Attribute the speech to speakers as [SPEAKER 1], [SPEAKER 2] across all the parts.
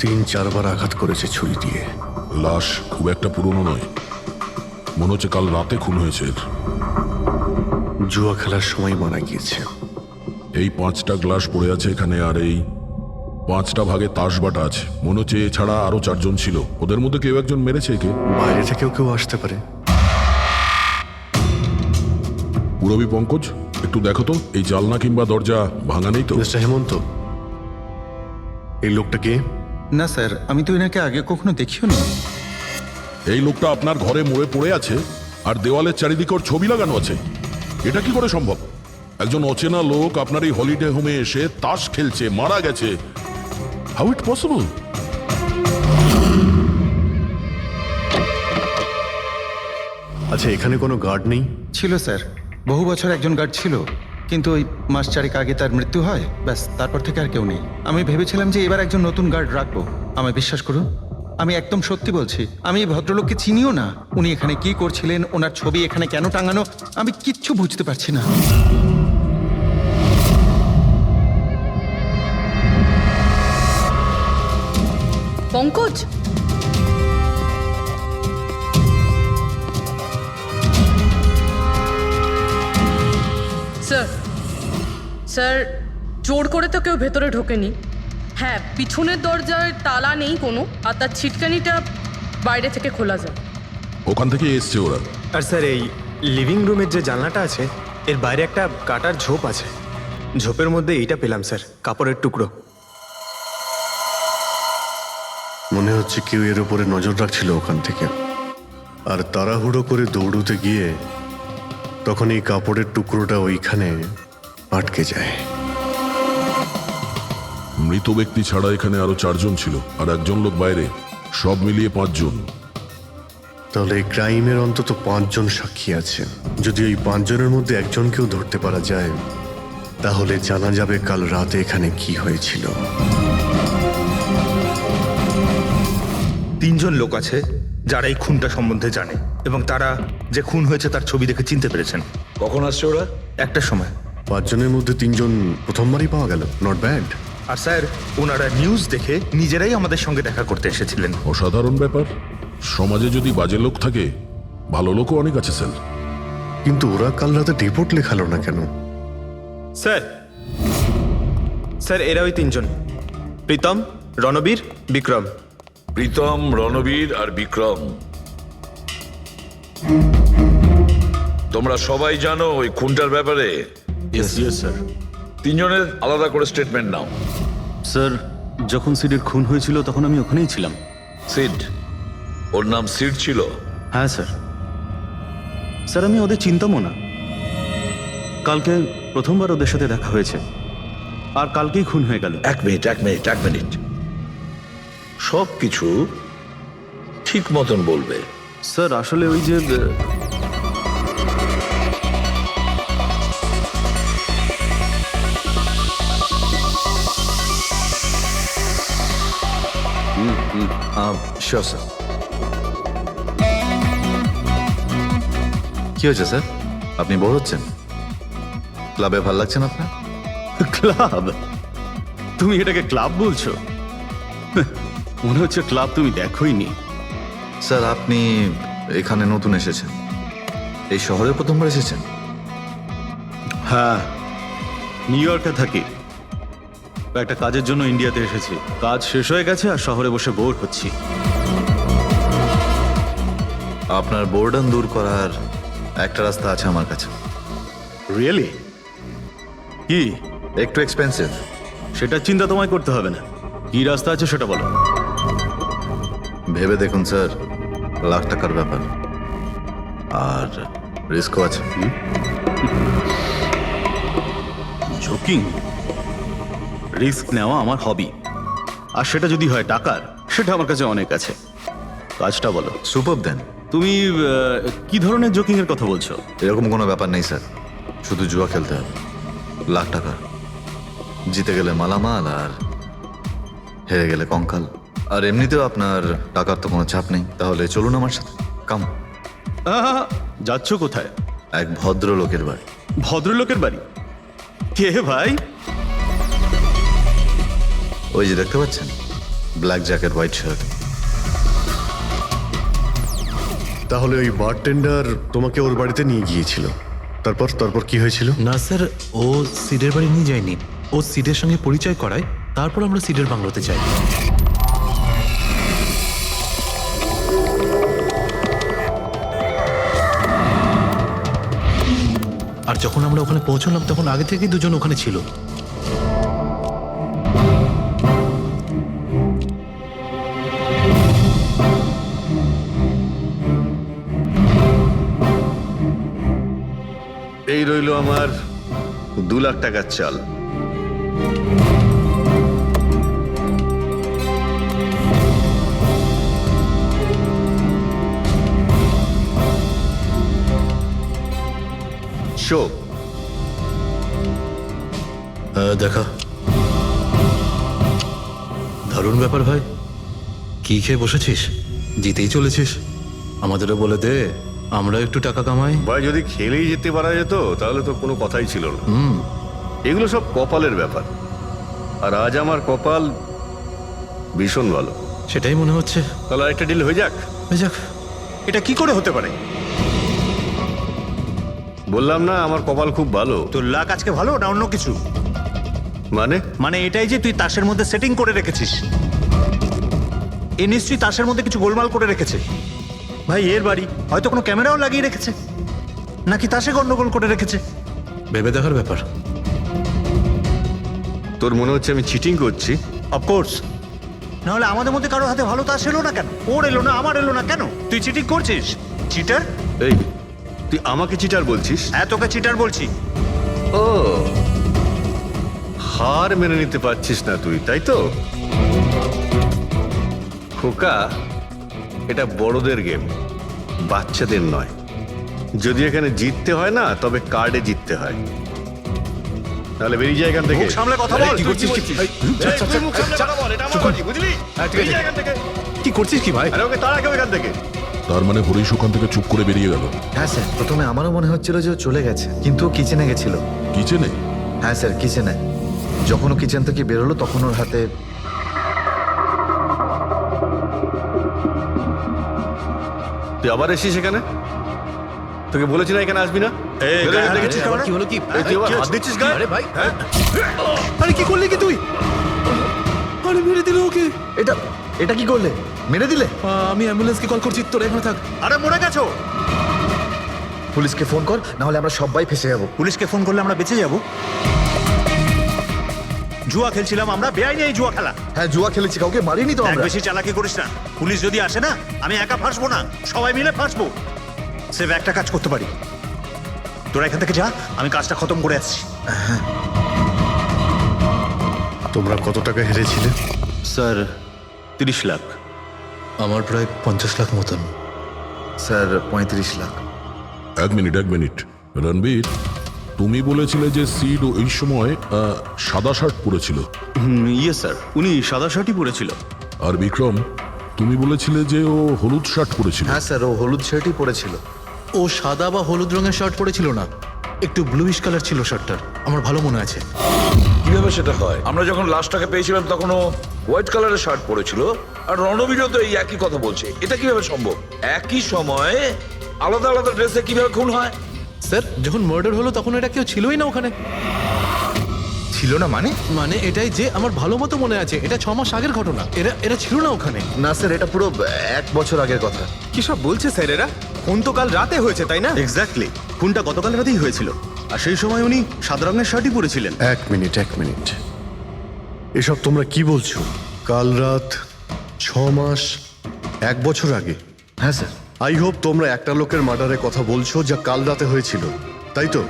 [SPEAKER 1] 3-4 বার আঘাত করেছে ছুরি দিয়ে।
[SPEAKER 2] লাশ খুব একটা পুরনো নয়, মনে হচ্ছে কাল রাতে খুন হয়েছে এর।
[SPEAKER 1] জুয়া খেলার সময় মারা গিয়েছে।
[SPEAKER 2] এই 5টা গ্লাস পড়ে আছে এখানে, আর এই 5টা ভাগে তাস বাটা আছে। মনে হচ্ছে এছাড়া আরো 4 জন ছিল, ওদের মধ্যে কেউ একজন মেরেছে একে।
[SPEAKER 1] বাইরে থেকেও কেউ আসতে পারে।
[SPEAKER 2] পুরবী পঙ্কজ, একটু দেখো তো এই জালনা কিংবা দরজা ভাঙা নেই তো?
[SPEAKER 1] মিস্টার হেমন্ত, এই লোকটা কে?
[SPEAKER 3] না স্যার, আমি তো এনাকে আগে কখনো দেখিও নি।
[SPEAKER 2] এই লোকটা আপনার ঘরে মরে পড়ে আছে, আর দেওয়ালের চারিদিকে ওর ছবি লাগানো আছে। এটা কি করে সম্ভব? একজন অচেনা লোক আপনার এই হলিডে হোমে এসে তাস খেলছে, মারা গেছে। How it possible?
[SPEAKER 1] আচ্ছা, এখানে কোনো গার্ড নেই?
[SPEAKER 3] ছিল স্যার, বহু বছর একজন গার্ড ছিল, কিন্তু ওই মাস চারেক আগে তার মৃত্যু হয়, ব্যাস তারপর থেকে আর কেউ নেই। আমি ভেবেছিলাম যে এবার একজন নতুন গার্ড রাখবো। আমায় বিশ্বাস করুন, আমি একদম সত্যি বলছি। আমি এই ভদ্রলোককে চিনিও না। উনি এখানে কি করছিলেন, ওনার ছবি এখানে কেন টাঙানো, আমি কিচ্ছু বুঝতে পারছি না।
[SPEAKER 4] পঙ্কজ, স্যার স্যার, জোর করে তো কেউ ভেতরে ঢোকেনি। হ্যাঁ, পিছনের দরজায় তালা নেই কোনো, আর তার ছিটকানিটা বাইরে থেকে খোলা যায়।
[SPEAKER 2] ওখান থেকে এসছে ওরা।
[SPEAKER 5] আর স্যার, এই লিভিং রুমের যে জানলাটা আছে এর বাইরে একটা কাটার ঝোপ আছে। ঝোপের মধ্যে এইটা পেলাম স্যার, কাপড়ের টুকরো।
[SPEAKER 1] মনে হচ্ছে কেউ এর উপরে নজর রাখছিল ওখান থেকে, আর তাড়াহুড়ো করে দৌড়তে গিয়ে তখন এই কাপড়ের টুকরোটা ওইখানে আটকে যায়।
[SPEAKER 2] মৃত ব্যক্তি ছাড়া এখানে আরো 4 জন ছিল, আর একজন লোক বাইরে। সব মিলিয়ে 5 জন।
[SPEAKER 1] তাহলে এই ক্রাইমের অন্তত 5 জন সাক্ষী আছে। যদি ওই 5 জনের মধ্যে একজনকেও ধরতে পারা যায়, তাহলে জানা যাবে কাল রাতে এখানে কি হয়েছিল।
[SPEAKER 6] 3 জন লোক আছে যারা এই খুনটা সম্বন্ধে জানে, এবং তারা যে খুন হয়েছে তার ছবি দেখে চিনতে পেরেছেন।
[SPEAKER 7] কখন আসছে ওরা?
[SPEAKER 6] একটা সময়।
[SPEAKER 1] 5 জনের মধ্যে 3 জন প্রথমবারই পাওয়া গেল, নট ব্যাড।
[SPEAKER 6] আর স্যার, ওনারা নিউজ দেখে নিজেরাই আমাদের সঙ্গে দেখা করতে এসেছিলেন।
[SPEAKER 2] অসাধারণ ব্যাপার। সমাজে যদি বাজে লোক থাকে, ভালো লোকও অনেক আছে স্যার।
[SPEAKER 1] কিন্তু ওরা কাল রাতে রিপোর্ট লেখালো না কেন?
[SPEAKER 5] স্যার স্যার, এরা ওই 3 জন, প্রীতম, রণবীর, বিক্রম।
[SPEAKER 7] প্রীতম, রণবীর আর বিক্রম। তোমরা সবাই জানো ওই খুনটার ব্যাপারে?
[SPEAKER 8] স্যার।
[SPEAKER 7] 3 জনের আলাদা করে স্টেটমেন্ট নাও।
[SPEAKER 8] স্যার, যখন সিডের খুন হয়েছিল তখন আমি ওখানেই ছিলাম।
[SPEAKER 7] সিড? ওর নাম সিড ছিল?
[SPEAKER 8] হ্যাঁ স্যার। স্যার, আমি ওদের চিনতামও না। কালকে প্রথমবার ওদের সাথে দেখা হয়েছে, আর কালকেই খুন হয়ে গেল।
[SPEAKER 7] এক মিনিট। সব কিছু ঠিক মতন বলবে।
[SPEAKER 8] স্যার, আসলে ওই যে
[SPEAKER 9] শিওর স্যার। কি হয়েছে স্যার? আপনি বোর হচ্ছেন? ক্লাবে ভালো লাগছে না আপনার?
[SPEAKER 8] ক্লাব? তুমি এটাকে ক্লাব বলছো? মনে হচ্ছে ক্লাব তুমি দেখোইনি।
[SPEAKER 9] স্যার, আপনি এখানে নতুন এসেছেন, এই শহরে প্রথমবার এসেছেন?
[SPEAKER 8] হ্যাঁ, নিউ ইয়র্কে থাকি। একটা কাজের জন্য ইন্ডিয়াতে এসেছি। কাজ শেষ হয়ে গেছে আর শহরে বসে বোর হচ্ছি।
[SPEAKER 9] আপনার বোর্ডন দূর করার একটা রাস্তা আছে আমার কাছে।
[SPEAKER 8] রিয়েলি? কি?
[SPEAKER 9] একটু এক্সপেন্সিভ।
[SPEAKER 8] সেটা চিন্তা তোমায় করতে হবে না। কি রাস্তা আছে সেটা বলো।
[SPEAKER 9] ভেবে দেখুন স্যার, লাখ টাকার ব্যাপার, আর রিস্কও আছে।
[SPEAKER 8] জোকিং? রিস্ক নেওয়া আমার হবি, আর সেটা যদি হয় টাকার, সেটা আমার কাছে অনেক আছে। কাজটা বলো।
[SPEAKER 9] সুপার দেন।
[SPEAKER 8] তুমি কি ধরনের জোকিং এর কথা বলছো?
[SPEAKER 9] এরকম কোনো ব্যাপার নেই স্যার, শুধু জুয়া খেলতে হবে। লাখ টাকা, জিতে গেলে মালামাল, আর হেরে গেলে কঙ্কাল। আর এমনিতেও আপনার টাকার তো কোনো চাপ নেই। তাহলে চলুন আমার সাথে, কাম।
[SPEAKER 8] যাচ্ছ কোথায়?
[SPEAKER 9] এক ভদ্রলোকের বাড়ি।
[SPEAKER 8] ভদ্রলোকের বাড়ি? কে ভাই?
[SPEAKER 9] ওই যে দেখতে পাচ্ছেন, ব্ল্যাক জ্যাকেট হোয়াইট শার্ট।
[SPEAKER 1] তাহলে ওই বারটেন্ডার তোমাকে ওর বাড়িতে নিয়ে গিয়েছিল, তারপর তারপর কি হয়েছিল?
[SPEAKER 10] না স্যার, ও সিডের বাড়ি নিয়ে যায়নি, ও সিডের সঙ্গে পরিচয় করায়, তারপর আমরা সিডের বাংলোতে যাই। আর যখন আমরা ওখানে পৌঁছলাম তখন আগে থেকেই দুজন ওখানে ছিল।
[SPEAKER 9] এই রইল আমার 2 লাখ টাকার চাল। শো
[SPEAKER 10] দেখা, দারুণ ব্যাপার ভাই। কি খেয়ে বসেছিস? জিতেই চলেছিস, আমাদেরও বলে দে, আমরা একটু টাকা কামাই।
[SPEAKER 9] ভাই যদি খেলেই যেতে পারা যেত তাহলে তো কোনো কথাই ছিল না। এগুলো সব কপালের ব্যাপার, আর আজ আমার কপাল ভীষণ ভালো।
[SPEAKER 10] সেটাই মনে হচ্ছে।
[SPEAKER 9] তাহলে আরেকটা ডিল হয়ে যাক।
[SPEAKER 10] হয়ে যাক।
[SPEAKER 5] এটা কি করে হতে পারে?
[SPEAKER 9] বললাম না আমার কপাল খুব ভালো।
[SPEAKER 6] তোর লাক আজকে ভালো না অন্য কিছু?
[SPEAKER 9] মানে
[SPEAKER 6] এটাই যে তুই তাসের মধ্যে সেটিং করে রেখেছিস। এ নিশ্চয়ই তাসের মধ্যে কিছু গোলমাল করে রেখেছে। ভাই এর বাড়ি হয়তো কোনো ক্যামেরাও লাগিয়ে রেখেছে, নাকি তাসে গন্ডগোল করে রেখেছে।
[SPEAKER 10] ভেবে দেখার ব্যাপার।
[SPEAKER 9] তোর মনে হচ্ছে আমি চিটিং করছি?
[SPEAKER 6] অফকোর্স, নাহলে আমাদের মধ্যে কারো হাতে ভালো তাস এলো না কেন? ওর এলো না, আমার এলো না কেন? তুই চিটিং করছিস, চিটার।
[SPEAKER 9] এই তুই আমাকে চিটার বলছিস?
[SPEAKER 6] হ্যাঁ, তোকে চিটার বলছি।
[SPEAKER 9] ও, হার মেনে নিতে পারছিস না তুই, তাই তো? খোকা, এটা বড়দের গেম, বাচ্চাদের নয়। যদি এখানে জিততে হয় না, তবে কার্ডে জিততে হয়। তাহলে বেরিয়ে যায় এখান থেকে।
[SPEAKER 6] মুখ সামলে কথা বল।
[SPEAKER 9] কি করছিস?
[SPEAKER 10] কি করছিস কি ভাই?
[SPEAKER 9] আরে ওকে তাড়া কেউ এখান থেকে।
[SPEAKER 2] তার মানে হরিশ ওখান থেকে চুপ করে বেরিয়ে গেল।
[SPEAKER 11] হ্যাঁ স্যার, প্রথমে আমারও মনে হচ্ছিল যে ও চলে গেছে, কিন্তু ও কিচেনে গেছিল।
[SPEAKER 2] কিচেনে?
[SPEAKER 11] হ্যাঁ স্যার, কিচেনে। যখন ও কিচেন থেকে বেরোলো তখন ওর হাতে
[SPEAKER 9] তুই আবার এসিস এখানে? তোকে বলেছি না এখানে আসবি না? বেরো এখান থেকে।
[SPEAKER 10] কি হলো কি?
[SPEAKER 9] এই তুই আবার হাত দিচ্ছিস গায়ে?
[SPEAKER 10] আরে ভাই, আরে কি করলি কি তুই? আরে মেরে দিল ওকে।
[SPEAKER 11] এটা এটা কি করলে? মেরে দিলে?
[SPEAKER 10] আমি অ্যাম্বুলেন্সকে কল করছি, তোরা এখানে থাক।
[SPEAKER 6] আরে মরে গেছো?
[SPEAKER 11] পুলিশকে ফোন কর, না হলে আমরা সবাই ফেসে যাবো।
[SPEAKER 6] পুলিশকে ফোন করলে আমরা বেঁচে যাব? জুয়া খেলছিলাম আমরা, বেআইনি এই জুয়া খেলা।
[SPEAKER 11] হ্যাঁ, জুয়া খেলেছি, কাউকে মারিনি তো
[SPEAKER 6] এক
[SPEAKER 11] আমরা।
[SPEAKER 6] বেশি চালাকি করিস না। পুলিশ যদি আসে না, আমি একা ফাঁসবো না, সবাই মিলে ফাঁসবো। সেভ একটা কাজ করতে পারি, তোরা এখান থেকে যা, আমি কাজটা খতম করে আসছি।
[SPEAKER 1] তোমরা কত টাকা হেরেছিলে?
[SPEAKER 8] স্যার 30 লাখ।
[SPEAKER 10] আমার প্রায় 50 লাখ মতন।
[SPEAKER 11] স্যার 35 লাখ।
[SPEAKER 2] এক মিনিট রণবীর, তুমি বলেছিলে যে সিড ওই সময় সাদা শার্ট পরেছিল।
[SPEAKER 8] ইয়ে স্যার, উনি সাদা শার্টই পরেছিল।
[SPEAKER 2] আর বিক্রম, তুমি বলেছিলে যে ও হলুদ শার্ট পরেছিল।
[SPEAKER 11] হ্যাঁ স্যার, ও হলুদ শার্টই পরেছিল।
[SPEAKER 10] ও সাদা বা হলুদ রঙের শার্ট পরেছিল না, একটু ব্লুইশ কালার ছিল শার্টটার, আমার ভালো মনে আছে।
[SPEAKER 7] কিভাবে সেটা হয়? আমরা যখন লাশটাকে পেয়েছিলাম তখন ও হোয়াইট কালারের শার্ট পরেছিল, আর রণবীরও তো এই একই কথা বলছে। এটা কিভাবে সম্ভব? একই সময়ে আলাদা আলাদা ড্রেসে কিভাবে খুন হয়?
[SPEAKER 10] স্যার, যখন মার্ডার হলো তখন এটা কেউ ছিলই না ওখানে।
[SPEAKER 5] ছিল না মানে?
[SPEAKER 10] মানে এটাই যে আমার ভালো মতো মনে আছে, এটা 6 মাস আগের ঘটনা। এরা ছিল না ওখানে।
[SPEAKER 11] না স্যার, এটা পুরো 1 বছর আগের কথা।
[SPEAKER 5] কি সব বলছে স্যার এরা? খুন তো কাল রাতে হয়েছে, তাই না?
[SPEAKER 8] এক্স্যাক্টলি, খুনটা গতকাল রাতেই হয়েছিল। আর সেই সময় উনি সাদা রঙের শার্টই পরেছিলেন।
[SPEAKER 1] এক মিনিট, এসব তোমরা কি বলছো? কাল রাত, 6 মাস, 1 বছর আগে?
[SPEAKER 11] হ্যাঁ স্যার।
[SPEAKER 1] আই হোপ তোমরা একটা লোকের মার্ডারের কথা বলছো যা কাল রাতে হয়েছিল, তাই তো?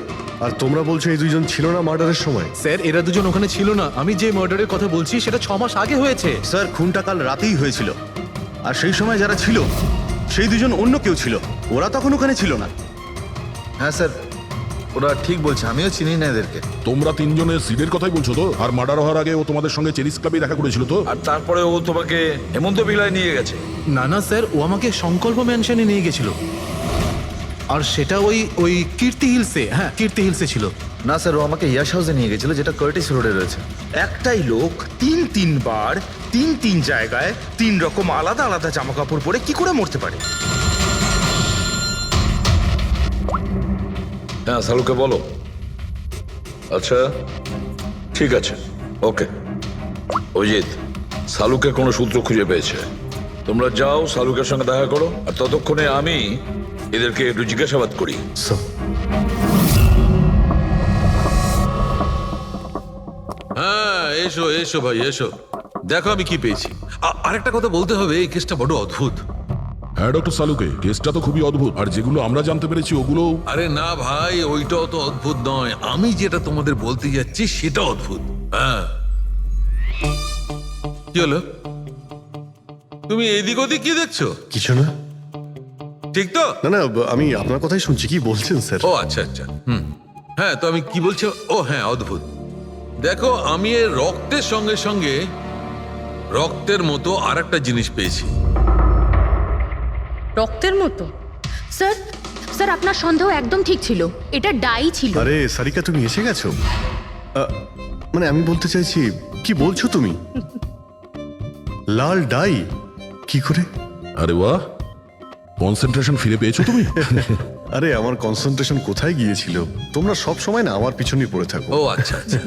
[SPEAKER 1] আর তোমরা বলছো এই দুইজন ছিল না মার্ডারের সময়?
[SPEAKER 10] স্যার, এরা দুজন ওখানে ছিল না। আমি যে মার্ডারের কথা বলছি সেটা 6 মাস আগে হয়েছে।
[SPEAKER 8] স্যার, খুনটা কাল রাতেই হয়েছিল। আর সেই সময় যারা ছিল সেই দুজন অন্য কেউ ছিল, ওরা তখন ওখানে ছিল না।
[SPEAKER 11] হ্যাঁ স্যার, ওরা ঠিক বলছে, আমিও চিনি না এদেরকে।
[SPEAKER 2] তোমরা তিনজনের সিডের কথাই বলছো তো? আর মার্ডার হওয়ার আগে ও তোমাদের সঙ্গে চেরিস ক্লাবে দেখা করেছিল তো?
[SPEAKER 7] আর তারপরে ও তোমাকে হেমন্ত বিলায় নিয়ে গেছে।
[SPEAKER 10] না স্যার, ও আমাকে সংকল্প ম্যানশনে নিয়ে গেছিল। আর সেটা ওই কীর্তি হিলসে, হ্যাঁ কীর্তি হিলসে ছিল।
[SPEAKER 11] না স্যার, ও আমাকে ইয়াশ হাউসে নিয়ে গেছিল, যেটা কার্টিস রোডে রয়েছে।
[SPEAKER 12] একটাই লোক তিনবার তিন জায়গায় 3 রকম আলাদা আলাদা জামা কাপড় পরে কি করে মরতে পারে?
[SPEAKER 7] হ্যাঁ সালুকে বলো। আচ্ছা ঠিক আছে, ওকে। অজিত, সালুকে কোনো সূত্র খুঁজে পেয়েছে। তোমরা যাও সালুকের সঙ্গে দেখা করো, আর ততক্ষণে আমি এদেরকে একটু জিজ্ঞাসাবাদ করি।
[SPEAKER 10] হ্যাঁ, এসো এসো ভাই এসো, দেখো আমি কি পেয়েছি। আরেকটা কথা বলতে হবে, এই কেসটা বড় অদ্ভুত।
[SPEAKER 2] হ্যাঁ ডক্টর সালুকে, কেসটা তো খুবই অদ্ভুত, আর যেগুলো আমরা জানতে পেরেছি ওগুলো।
[SPEAKER 10] আরে না ভাই, ওইটাও তো অদ্ভুত নয়, আমি যেটা তোমাদের বলতে যাচ্ছি সেটা অদ্ভুত। হ্যাঁ, কি হলো? তুমি এদিক ওদিক কি দেখছো?
[SPEAKER 1] কিছু না।
[SPEAKER 10] ঠিক তো?
[SPEAKER 1] না না, আমি আপনার কথাই শুনছি। কি বলছেন স্যার?
[SPEAKER 10] ও আচ্ছা আচ্ছা, হ্যাঁ, তো আমি কি বলছি? ও হ্যাঁ, অদ্ভুত। দেখো, আমি এর রক্তের সঙ্গে সঙ্গে রক্তের মতো আর একটা জিনিস পেয়েছি।
[SPEAKER 4] রক্তের মতো?
[SPEAKER 13] স্যার স্যার আপনার সন্দেহ একদম ঠিক ছিল, এটা ডাই ছিল।
[SPEAKER 1] আরে সারিকা, তুমি এসে গেছো? মানে আমি বলতে চাইছি, কি বলছো তুমি? লাল ডাই? কি করে?
[SPEAKER 2] আরে বাহ, কনসেন্ট্রেশন ফিরে পেয়েছো তুমি?
[SPEAKER 1] আরে আমার কনসেন্ট্রেশন কোথায় গিয়েছিল? তোমরা সব সময় না আমার পিছনেই পড়ে থাকো।
[SPEAKER 10] ও আচ্ছা আচ্ছা।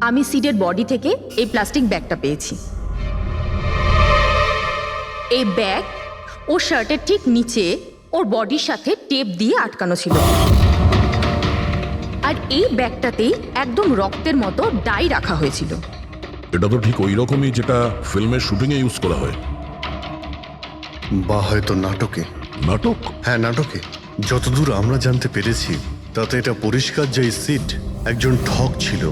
[SPEAKER 13] আমি সিডের বডি থেকে এই প্লাস্টিক ব্যাগটা পেয়েছি। এই ব্যাগ ওর শার্টের ঠিক নিচে ওর বডির সাথে টেপ দিয়ে আটকানো ছিল, আর এই ব্যাগটাতেই একদম রক্তের মতো ডাই রাখা হয়েছিল।
[SPEAKER 2] এটা তো ঠিক ওই রকমই যেটা ফিল্মের শুটিং এ ইউজ করা হয়।
[SPEAKER 1] বা হয়তো নাটকে।
[SPEAKER 2] নাটক?
[SPEAKER 1] হ্যাঁ নাটকে। যতদূর আমরা জানতে পেরেছি তাতে এটা পরিষ্কার যে সিড একজন ঠক ছিল।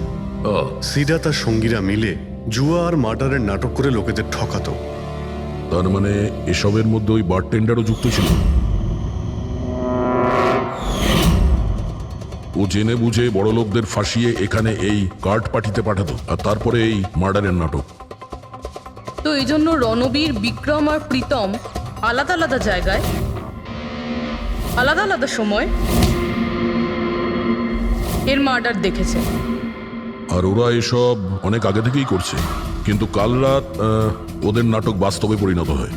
[SPEAKER 1] সিডা তার সঙ্গীরা মিলে জুয়া আর মার্ডারের নাটক করে লোকেদের ঠকাতো।
[SPEAKER 2] তার মানে এসবের মধ্যে ওই বারটেন্ডারও যুক্ত ছিল। ও জেনে বুঝে বড় লোকদের ফাঁসিয়ে এখানে এই কার্ড পার্টিতে পাঠাতো, আর তারপরে এই মার্ডারের নাটক।
[SPEAKER 4] তো এই জন্য রণবীর, বিক্রম আর প্রীতম আলাদা আলাদা জায়গায় আলাদা আলাদা সময় এর মার্ডার দেখেছে।
[SPEAKER 2] আর ওরা এসব অনেক আগে থেকেই করছে, কিন্তু কাল রাত ওদের নাটক বাস্তবে পরিণত হয়।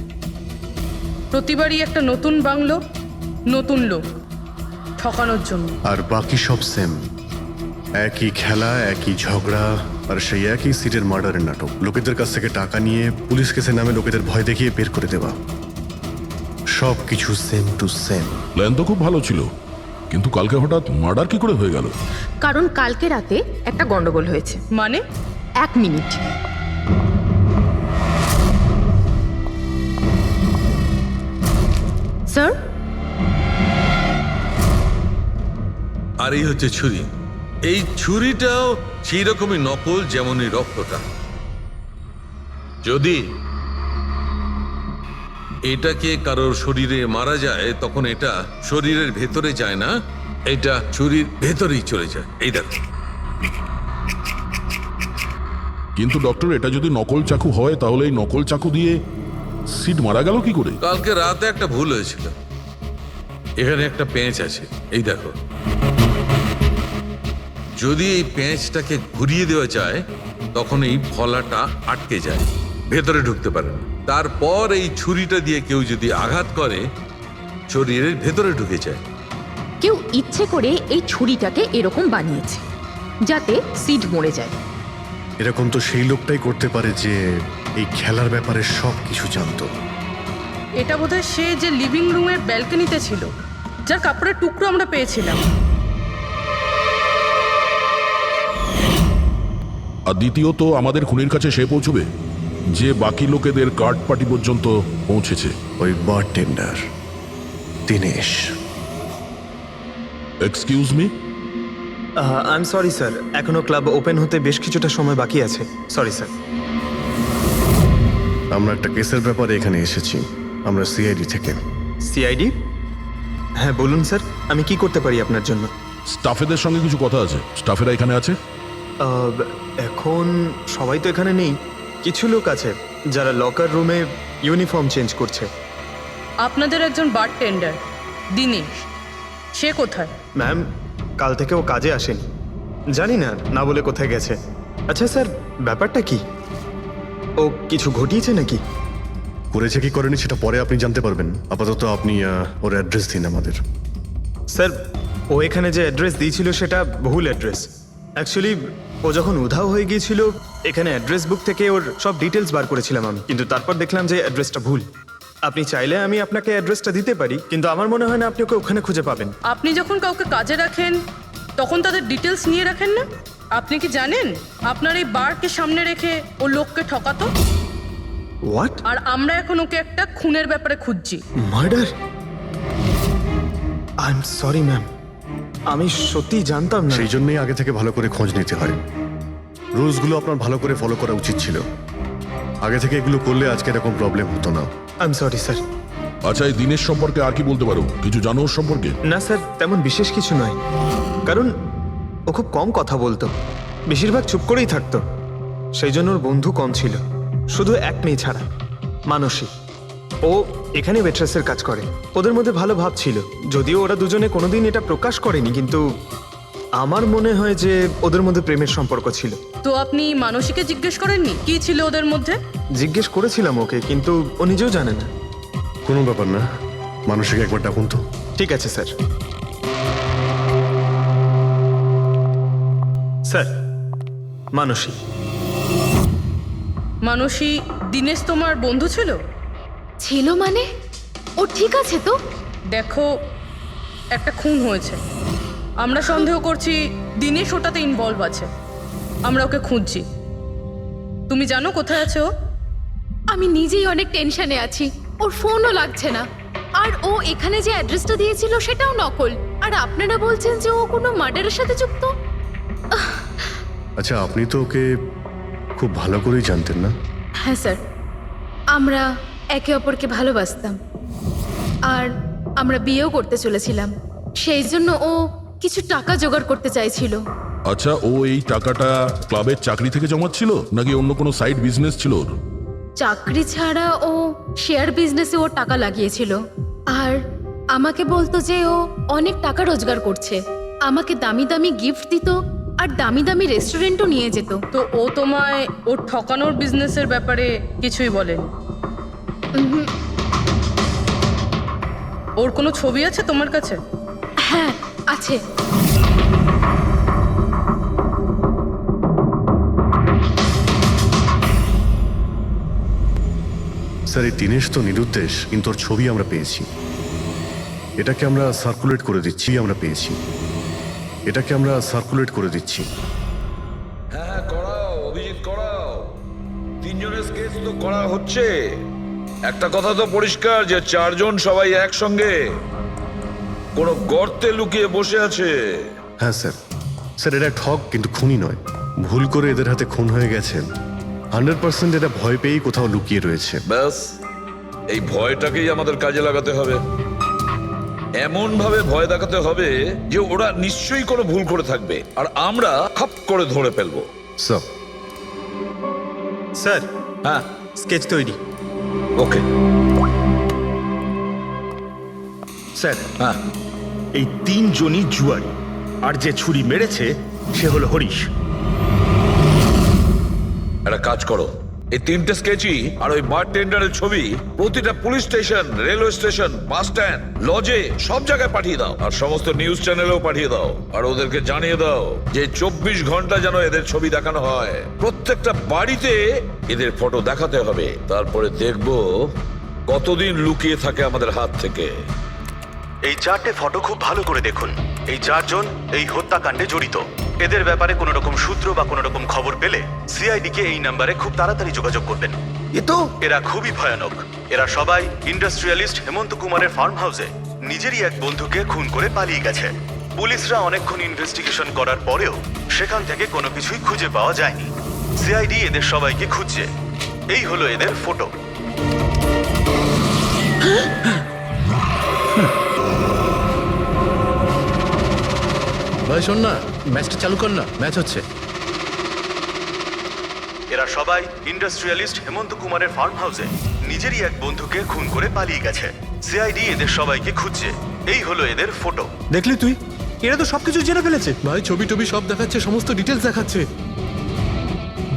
[SPEAKER 4] প্রতিবারই একটা নতুন বাংলো, নতুন লোক ঠকানোর জন্য।
[SPEAKER 1] আর বাকি সব সেম, একই খেলা, একই ঝগড়া, আর সেই একই সিটের মার্ডারের নাটক। লোকেদের কাছ থেকে টাকা নিয়ে পুলিশ কেসে নামে লোকেদের ভয় দেখিয়ে বের করে দেওয়া। সব কিছু সেম টু সেম।
[SPEAKER 2] প্ল্যান তো খুব ভালো ছিল, কিন্তু কালকে হঠাৎ মার্ডার কি করে হয়ে গেল?
[SPEAKER 13] কারণ কালকে রাতে একটা গন্ডগোল হয়েছে।
[SPEAKER 4] মানে?
[SPEAKER 13] 1 মিনিট। স্যার,
[SPEAKER 10] আর এই হচ্ছে ছুরি। এই ছুরিটাও সেই রকমই নকল যেমনই রক্তটা। যদি এটাকে কারোর শরীরে মারা যায় তখন এটা শরীরের ভেতরে যায় না, এটা ছুরির ভেতরেই চলে যায়। এই দেখো।
[SPEAKER 2] কিন্তু ডক্টর, এটা যদি নকল চাকু হয় তাহলে এই নকল চাকু দিয়ে সিড মারা গেল কি করে?
[SPEAKER 10] কালকে রাতে একটা ভুল হয়েছিল। এখানে একটা পেঁচ আছে, এই দেখো। যদি এই পেঁচটাকে ঘুরিয়ে দেওয়া যায় তখন এই ফলাটা আটকে যায়, ভেতরে ঢুকতে পারে না। তারপর এই ছুরিটা দিয়ে কেউ যদি আঘাত করে শরীরের ভেতরে ঢুকে যায়।
[SPEAKER 13] কেউ ইচ্ছে করে এই ছুরিটাকে এরকম বানিয়েছে যাতে সিড মরে যায়।
[SPEAKER 1] এরকম তো সেই লোকটাই করতে পারে যে এই খেলার ব্যাপারে সব কিছু জানতো।
[SPEAKER 4] এটা বোধহয় সে যে লিভিং রুমের ব্যালকনিতে ছিল, যার কাপড়ের টুকরো আমরা পেয়েছিলাম।
[SPEAKER 2] আর দ্বিতীয়ত, আমাদের খুনির কাছে সে পৌঁছবে যে বাকি লোকেদের কার্ড পার্টি পর্যন্ত পৌঁছেছে।
[SPEAKER 1] ওই bartender Dinesh.
[SPEAKER 2] Excuse me?
[SPEAKER 5] I am sorry sir, এখনো ক্লাব ওপেন হতে বেশ কিছুটা সময় বাকি আছে। Sorry sir.
[SPEAKER 1] আমরা একটা কেসের ব্যাপারে এখানে এসেছি। আমরা সিআইডি থেকে।
[SPEAKER 5] সিআইডি? হ্যাঁ বলুন স্যার, আমি কি করতে পারি আপনার জন্য?
[SPEAKER 2] স্টাফেদের সঙ্গে কিছু কথা আছে। স্টাফেরা এখানে আছে?
[SPEAKER 5] এখন সবাই তো এখানে নেই, কিছু লোক আছে যারা লকার রুমে ইউনিফর্ম চেঞ্জ করছে।
[SPEAKER 4] আপনাদের একজন বারটেন্ডার দিনেশ, সে কোথায়?
[SPEAKER 5] ম্যাম, কাল থেকে ও কাজে আসেনি। জানি না, না বলে কোথায় গেছে। আচ্ছা স্যার, ব্যাপারটা কি? ও কিছু ঘটিয়েছে নাকি?
[SPEAKER 1] করেছে কি করেনি সেটা পরে আপনি জানতে পারবেন। আপাতত আপনি ওর অ্যাড্রেস দিন আমাদের।
[SPEAKER 5] স্যার, ও এখানে যে অ্যাড্রেস দিয়েছিল সেটা ভুল অ্যাড্রেস। অ্যাকচুয়ালি ও যখন উধাও হয়ে গিয়েছিল, এখানে অ্যাড্রেস বুক থেকে ওর সব ডিটেলস বার করেছিলাম আমি, কিন্তু তারপর দেখলাম যে অ্যাড্রেসটা ভুল। আপনি চাইলে আমি আপনাকে অ্যাড্রেসটা দিতে পারি, কিন্তু আমার মনে হয় না আপনি ওকে ওখানে খুঁজে পাবেন।
[SPEAKER 4] আপনি যখন কাউকে কাজে রাখেন তখন তাদের ডিটেলস নিয়ে রাখেন না? আপনি কি জানেন আপনার এই বারকে সামনে রেখে ও লোককে ঠকাতো?
[SPEAKER 5] হোয়াট?
[SPEAKER 4] আর আমরা এখন ওকে একটা খুনের ব্যাপারে খুঁজছি।
[SPEAKER 5] Murder? I am sorry ma'am, আমি সত্যিই জানতাম না।
[SPEAKER 1] সেই জন্যই আগে থেকে ভালো করে খোঁজ নিতে হয়। রুলসগুলো আপনার ভালো করে ফলো করা উচিত ছিল। আগে থেকে এগুলো করলে আজকে এরকম প্রবলেম হতো না।
[SPEAKER 5] I am sorry sir.
[SPEAKER 2] আচ্ছা, এই দিনের সম্পর্কে আর কি বলতে পারো? কিছু জানো ওর সম্পর্কে?
[SPEAKER 5] না স্যার, তেমন বিশেষ কিছু নয়, কারণ ও খুব কম কথা বলতো, বেশিরভাগ চুপ করেই থাকতো। সেই জন্য ওর বন্ধু কম ছিল, শুধু এক মেয়ে ছাড়া, মানসী। ও এখানে ওয়েট্রেসের কাজ করে। ওদের মধ্যে ভালো ভাব ছিল, যদিও ওরা দুজনে কোনোদিন এটা প্রকাশ করেনি, কিন্তু আমার মনে হয় যে ওদের মধ্যে প্রেমের সম্পর্ক ছিল।
[SPEAKER 4] তো আপনি মানসীকে জিজ্ঞেস করেননি কি ছিল ওদের মধ্যে?
[SPEAKER 5] জিজ্ঞেস করেছিলাম ওকে, কিন্তু ও নিজেও জানে না।
[SPEAKER 1] কোনো ব্যাপার না, মানুষকে একবার ডাকুন তো।
[SPEAKER 5] ঠিক আছে স্যার। স্যার, মানসী।
[SPEAKER 4] মানসী দিনেশ তোমার বন্ধু ছিল?
[SPEAKER 13] ছিল মানে? ও ঠিক আছে তো?
[SPEAKER 4] দেখো, একটা খুন হয়েছে, আমরা সন্দেহ করছি দিনেশ ওটাতে ইনভলভ আছে। আমরা ওকে খুঁজছি। তুমি জানো কোথায় আছে ও?
[SPEAKER 13] আমি নিজেই অনেক টেনশনে আছি, ওর ফোনও লাগছে না। আর ও এখানে যে অ্যাড্রেসটা দিয়েছিল সেটাও নকল। আর আপনারা বলছেন যে ও কোনো মার্ডারের সাথে যুক্ত?
[SPEAKER 1] আচ্ছা, আপনি তো ওকে খুব ভালো করেই জানতেন না?
[SPEAKER 13] হ্যাঁ স্যার, আমরা একে অপরকে ভালোবাসতাম, আর আমরা বিয়েও করতে চলেছিলাম। সেই জন্য ও কিছু টাকা জোগাড় করতে চাইছিল।
[SPEAKER 2] আচ্ছা, ও এই টাকাটা ক্লাবের চাকরি থেকে জমাচ্ছিল নাকি অন্য কোনো সাইড বিজনেস ছিল ওর?
[SPEAKER 13] চাকরি ছাড়া ও শেয়ার বিজনেসে ও টাকা লাগিয়েছিল। আর আমাকে বলতো যে ও অনেক টাকা রোজগার করছে, আমাকে দামি দামি গিফট দিত আর দামি দামি রেস্টুরেন্টও নিয়ে যেত।
[SPEAKER 4] তো ও তোমায় ওর ঠকানোর বিজনেসের ব্যাপারে কিছুই বলেনি? ওর কোনো ছবি আছে তোমার কাছে?
[SPEAKER 13] হ্যাঁ আছে।
[SPEAKER 1] স্যার, এই দিনেশ তো নিরুদ্দেশ, কিন্তু ওর ছবি আমরা পেয়েছি। এটাকে আমরা সার্কুলেট করে দিচ্ছি। এটাকে আমরা সার্কুলেট করে দিচ্ছি।
[SPEAKER 7] হ্যাঁ, করাও অভিজিৎ, করাও। তিনজনের স্কেচ তো করা হচ্ছে। একটা কথা তো পরিষ্কার যে চারজন সবাই একসঙ্গে কোনো গর্তে লুকিয়ে বসে আছে।
[SPEAKER 1] হ্যাঁ স্যার। স্যার, এটা ঠক কিন্তু খুনি নয়। ভুল করে এদের হাতে খুন হয়ে গেছেন। 100% এটা ভয় পেয়েই কোথাও লুকিয়ে রয়েছে।
[SPEAKER 7] ব্যাস, এই ভয়টাকেই আমাদের কাজে লাগাতে হবে। এমন ভাবে ভয় দেখাতে হবে যে ওরা নিশ্চয়ই কোনো ভুল করে থাকবে, আর আমরা খাপ করে ধরে ফেলবো।
[SPEAKER 1] স্যার।
[SPEAKER 5] স্যার,
[SPEAKER 7] হ্যাঁ,
[SPEAKER 5] স্কেচ তৈরি।
[SPEAKER 7] ওকে
[SPEAKER 12] স্যার,
[SPEAKER 7] হ্যাঁ,
[SPEAKER 12] এই তিনজনই জুয়ারি, আর যে ছুরি মেরেছে সে হলো হরিশ।
[SPEAKER 7] একটা কাজ করো, এই তিনটে স্কেচই আর ওই বার টেন্ডারের ছবি প্রতিটা police station, railway station, bus stand, লজে সব জায়গায় পাঠিয়ে দাও, আর সমস্ত নিউজ চ্যানেলেও পাঠিয়ে দাও। আর ওদেরকে জানিয়ে দাও যে 24 ঘন্টা যেন এদের ছবি দেখানো হয়। প্রত্যেকটা বাড়িতে এদের ফটো দেখাতে হবে। তারপরে দেখবো কতদিন লুকিয়ে থাকে আমাদের হাত থেকে।
[SPEAKER 8] এই 4টে ফটো খুব ভালো করে দেখুন। এই 4জন এই হত্যাকাণ্ডে জড়িত। এদের ব্যাপারে কোনো রকম সূত্র বা কোনো রকম খবর পেলে সিআইডি কে এই নাম্বারে খুব তাড়াতাড়ি যোগাযোগ করবেন। এরা খুবই ভয়ানক। এরা সবাই ইন্ডাস্ট্রিয়ালিস্ট হেমন্ত কুমারের ফার্ম হাউসে নিজেরই এক বন্ধুকে খুন করে পালিয়ে গেছে। পুলিশরা অনেকক্ষণ ইনভেস্টিগেশন করার পরেও সেখান থেকে কোনো কিছুই খুঁজে পাওয়া যায়নি। সিআইডি এদের সবাইকে খুঁজছে। এই হলো এদের ফটো।
[SPEAKER 11] ভাই শোন না, ম্যাচটা চালু কর না, ম্যাচ হচ্ছে।
[SPEAKER 8] এরা সবাই ইন্ডাস্ট্রিয়ালিস্ট হেমন্ত কুমারের ফার্ম হাউসে নিজেরই এক বন্ধুকে খুন করে পালিয়ে গেছে। সিআইডি এদের সবাইকে খুঁজছে। এই হলো এদের ফটো।
[SPEAKER 5] দেখলি তুই, এরা তো সবকিছু জেনে ফেলেছে।
[SPEAKER 11] ভাই ছবি টবি সব দেখাচ্ছে, সমস্ত ডিটেলস দেখাচ্ছে।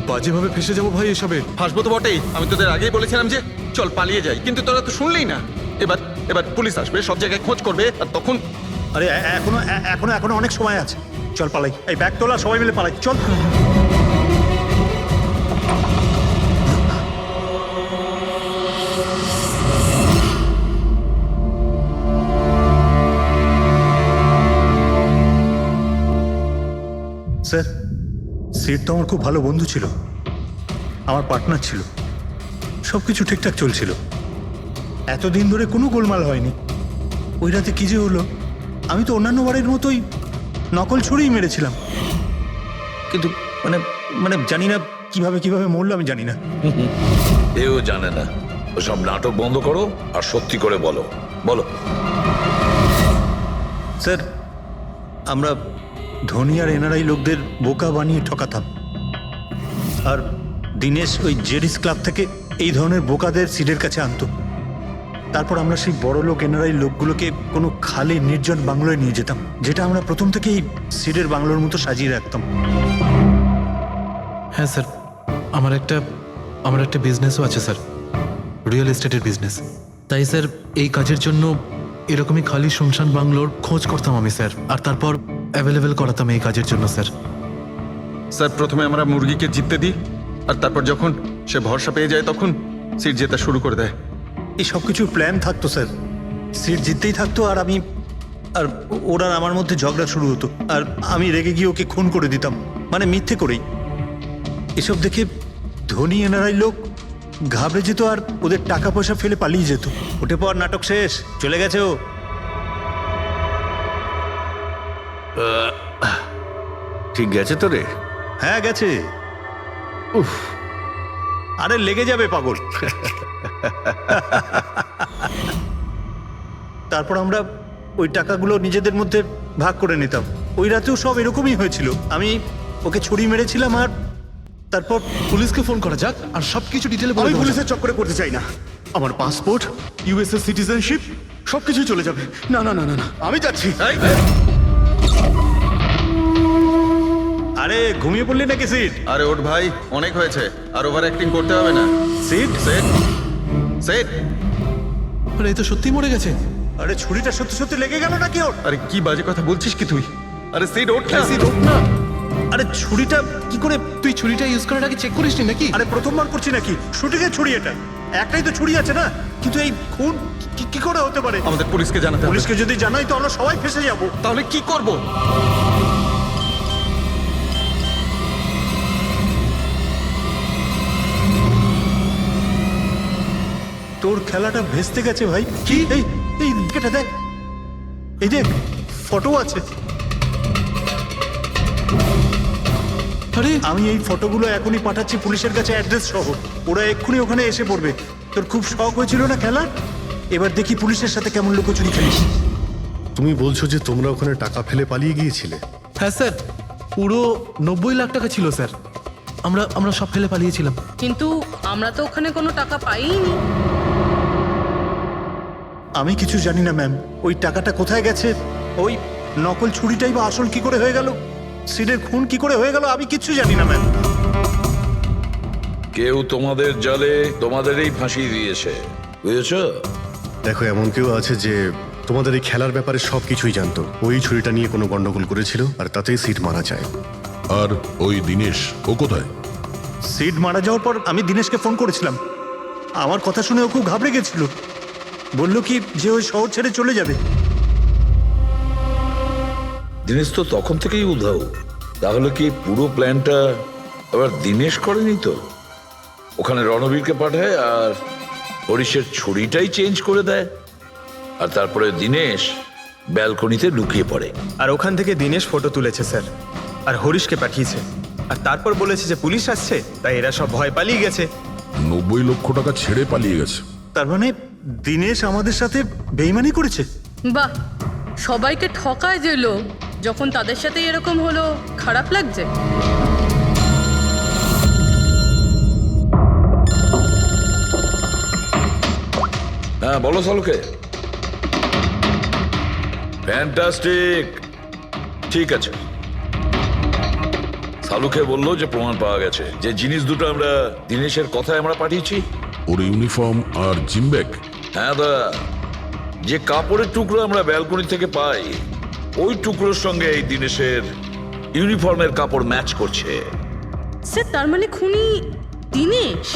[SPEAKER 11] বাজেভাবে ফেসে যাবো ভাই এসবে।
[SPEAKER 3] হাসবো তো বটেই, আমি তোদের আগেই বলেছিলাম যে চল পালিয়ে যাই, কিন্তু তোরা তো শুনলেই না। এবার এবার পুলিশ আসবে, সব জায়গায় খোঁজ করবে, আর তখন
[SPEAKER 6] আরে এখনো এখনো এখনো অনেক সময় আছে, চল পালাই। এই ব্যাগ তোলা, সবাই মিলে পালাই, চল। স্যার, সিট তো আমার খুব ভালো বন্ধু ছিল, আমার পার্টনার ছিল, সব কিছু ঠিকঠাক চলছিল, এতদিন ধরে কোনো গোলমাল হয়নি। ওই রাতে কি যে হলো, আমি তো অন্যান্য বারের মতোই নকল ছুরিই মেরেছিলাম, কিন্তু মানে মানে জানি না কিভাবে কিভাবে মরলো, আমি জানি না।
[SPEAKER 7] এও জানে না। ওসব নাটক বন্ধ করো আর সত্যি করে বলো, বলো।
[SPEAKER 6] স্যার, আমরা ধনী আর এনআরআই লোকদের বোকা বানিয়ে ঠকাতাম, আর দিনেশ ওই জেডিস ক্লাব থেকে এই ধরনের বোকাদের সিডের কাছে আনতো। তারপর আমরা সেই বড় লোক এনআরআই লোকগুলোকে কোনো খালি নির্জন বাংলোয় নিয়ে যেতাম, যেটা আমরা প্রথম থেকেই সিডের বাংলোর মতো সাজিয়ে রাখতাম।
[SPEAKER 11] হ্যাঁ স্যার, আমার একটা বিজনেসও আছে স্যার, রিয়েল এস্টেটের বিজনেস। তাই স্যার এই কাজের জন্য এরকমই খালি শুনশান বাংলোর খোঁজ করতাম আমি স্যার, আর তারপর অ্যাভেলেবেল করাতাম এই কাজের জন্য স্যার।
[SPEAKER 3] স্যার প্রথমে আমরা মুরগিকে জিততে দিই, আর তারপর যখন সে ভরসা পেয়ে যায় তখন সিট জেতা শুরু করে দেয়।
[SPEAKER 6] এই সব কিছুর প্ল্যান থাকতো স্যার, সিট জিততেই থাকতো, আর আমি আর ওরা আমার মধ্যে ঝগড়া শুরু হতো, আর আমি রেগে গিয়ে ওকে খুন করে দিতাম, মানে মিথ্যে করেই। এসব দেখে ধনী এনআরআই লোক ঘাবড়ে যেত আর ওদের টাকা পয়সা ফেলে পালিয়ে যেত। ওঠে পর নাটক শেষ, চলে গেছে ও।
[SPEAKER 9] ঠিক গেছে তো রে?
[SPEAKER 6] হ্যাঁ গেছে। উফ, আরে লেগে যাবে পাগল। তারপর আমরা ওই টাকাগুলো নিজেদের মধ্যে ভাগ করে নিতাম। ওই রাতেও সব এরকমই হয়েছিল, আমি ওকে ছুরি মেরেছিলাম, আর তারপর
[SPEAKER 11] পুলিশকে ফোন করা যাক আর সবকিছু ডিটেলে বলে
[SPEAKER 1] আমি
[SPEAKER 11] দেবো স্যার।
[SPEAKER 1] পুলিশের চক্করে পড়তে চাই না। আমার পাসপোর্ট, ইউএসএ সিটিজেনশিপ সবকিছু চলে যাবে। না না না না না, আমি যাচ্ছি।
[SPEAKER 6] আরে ঘুমিয়ে পড়লি নাকি সিট?
[SPEAKER 3] আরে ওঠ ভাই, অনেক হয়েছে, আর ওভার অ্যাক্টিং করতে হবে না।
[SPEAKER 6] Sit
[SPEAKER 3] set set.
[SPEAKER 11] আরে এই তো সত্যি মরে গেছে।
[SPEAKER 6] আরে ছুরিটা সত্যি সত্যি লেগে গেল নাকি ওর?
[SPEAKER 3] আরে কি বাজে কথা বলছিস কি তুই? আরে সিট ওঠ না।
[SPEAKER 11] সিট ওঠ না।
[SPEAKER 6] আরে ছুরিটা কি করে?
[SPEAKER 11] তুই ছুরিটা ইউজ করার আগে চেক করিসনি নাকি?
[SPEAKER 6] আরে প্রথমবার করছি নাকি? শুটিংয়ের ছুরি এটা, একটাই তো ছুরি আছে না, কিন্তু এই খুন কি করে হতে পারে?
[SPEAKER 3] আমাদের পুলিশকে জানাতে হবে।
[SPEAKER 6] পুলিশকে যদি জানাই তো আমরা সবাই ফেসে যাব।
[SPEAKER 3] তাহলে কি করব?
[SPEAKER 6] তোর খেলাটা ভেস্তে গেছে ভাই। কি? এই এই এটা দেখ, এই দেখ ফটো আছে।
[SPEAKER 11] আরে
[SPEAKER 6] আমি এই ফটোগুলো এখনই পাঠাচ্ছি পুলিশের কাছে অ্যাড্রেস সহ, ওরা এক্ষুনি ওখানে এসে পড়বে। তোর খুব শখ হয়েছিল না খেলা, এবার দেখি পুলিশের সাথে কেমন লুকোচুরি খেলিস।
[SPEAKER 1] তুমি বলছো যে তোমরা ওখানে টাকা ফেলে পালিয়ে গিয়েছিলে?
[SPEAKER 11] হ্যাঁ স্যার, পুরো 90 লাখ টাকা ছিল স্যার। আমরা সব ফেলে পালিয়েছিলাম।
[SPEAKER 4] কিন্তু আমরা তো ওখানে কোনো টাকা পাইনি।
[SPEAKER 6] আমি কিছু জানি না ম্যাম, ওই টাকাটা কোথায় গেছে, ওই নকল ছুরিটাই বা আসল কি করে হয়ে গেল, সিডের খুন কি করে হয়ে গেল, আমি কিচ্ছু জানি না ম্যাম।
[SPEAKER 7] কেউ তোমাদের জালে তোমাদেরই ফাঁসি দিয়েছে, বুঝেছো?
[SPEAKER 1] দেখো, এমন কেউ আছে যে তোমাদের এই খেলার ব্যাপারে সব কিছুই জানতো। ওই ছুরিটা নিয়ে কোনো গন্ডগোল করেছিল, আর তাতেই সিট মারা যায়।
[SPEAKER 2] আর ওই দিনেশ, ও কোথায়?
[SPEAKER 6] সিড মারা যাওয়ার পর আমি দিনেশকে ফোন করেছিলাম, আমার কথা শুনে ও খুব ঘাবড়ে গেছিল, বলল কি যে ওই শহর ছেড়ে চলে যাবে।
[SPEAKER 7] দিনেশ তো তখন থেকেই উধাও। তাহলে কি পুরো প্ল্যানটা আবার দিনেশ করেনি তো? ওখানে রণবীরকে পাঠায় আর হরিশের ছুরিটাই চেঞ্জ করে দেয়, আর তারপরে দিনেশ ব্যালকনিতে লুকিয়ে পড়ে।
[SPEAKER 5] আর ওখান থেকে দিনেশ ফটো তুলেছে স্যার, আর হরিশকে পাঠিয়েছে, আর তারপর বলেছে যে পুলিশ আসছে, তাই এরা সব ভয় পালিয়ে গেছে।
[SPEAKER 2] 90 লক্ষ টাকা ছেড়ে পালিয়ে গেছে।
[SPEAKER 6] তার মানে দিনেশ আমাদের সাথে বেইমানি করেছে।
[SPEAKER 4] বাহ, সবাইকে ঠকায় যে লোক, যখন তাদের সাথে এরকম হলো খারাপ লাগছে।
[SPEAKER 7] হ্যাঁ বলো সালুকে। ফ্যান্টাস্টিক, ঠিক আছে। সালুকে বললো যে প্রমাণ পাওয়া গেছে, যে জিনিস দুটো আমরা দিনেশের কথায় আমরা পাঠিয়েছি।
[SPEAKER 2] ওর ইউনিফর্ম আর জিম ব্যাগ।
[SPEAKER 7] হ্যাঁ দা, যে কাপড়ের টুকরো আমরা ব্যালকনি থেকে পাই, ওই টুকরোর সঙ্গে এই দিনেশের ইউনিফর্মের কাপড় ম্যাচ করছে।
[SPEAKER 4] স্যার তার মানে খুনি দিনেশ?